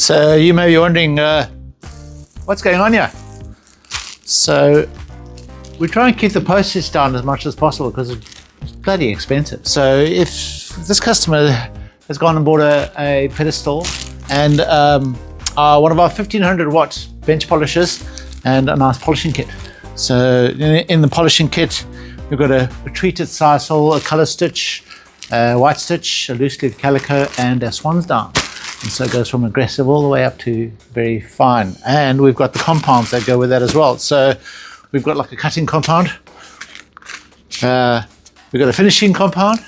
So you may be wondering what's going on here. So we try and keep the postage down as much as possible because it's bloody expensive. So if this customer has gone and bought a pedestal and one of our 1500 watt bench polishers and a nice polishing kit. So in the polishing kit, we've got a treated sisal, a color stitch, a white stitch, a loose leaf calico, and a swan's down. And so it goes from aggressive all the way up to very fine. And we've got the compounds that go with that as well. So we've got like a cutting compound. We've got a finishing compound,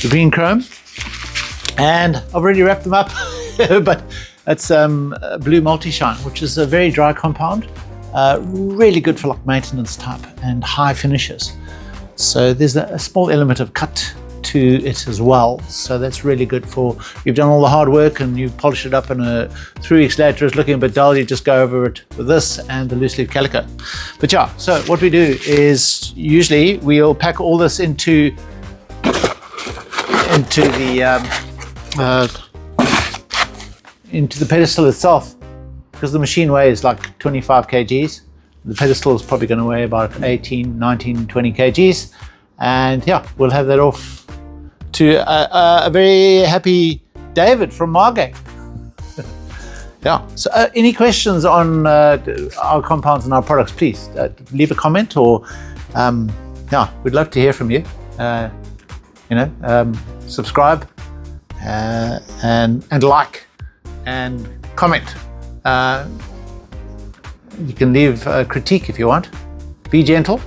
the green chrome, and I've already wrapped them up, but it's blue multi-shine, which is a very dry compound, really good for like maintenance type and high finishes. So there's a small element of cut to it as well, so that's really good for, you've done all the hard work and you've polished it up, and 3 weeks later it's looking a bit dull, you just go over it with this and the loose leaf calico. But yeah, so what we do is usually we'll pack all this into the pedestal itself, because the machine weighs like 25 kgs. The pedestal is probably going to weigh about 18, 19, 20 kgs. And yeah, we'll have that off to a very happy David from Margate. Yeah, so any questions on our compounds and our products, please leave a comment, or yeah, we'd love to hear from you. Subscribe and like and comment. You can leave a critique if you want. Be gentle.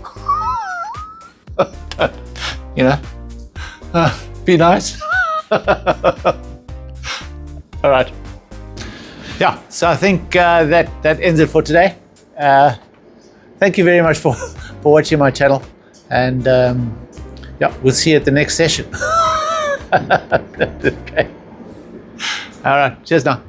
Be nice. All right. Yeah, so I think that ends it for today. Thank you very much for watching my channel, and yeah, we'll see you at the next session. Okay. All right, cheers now.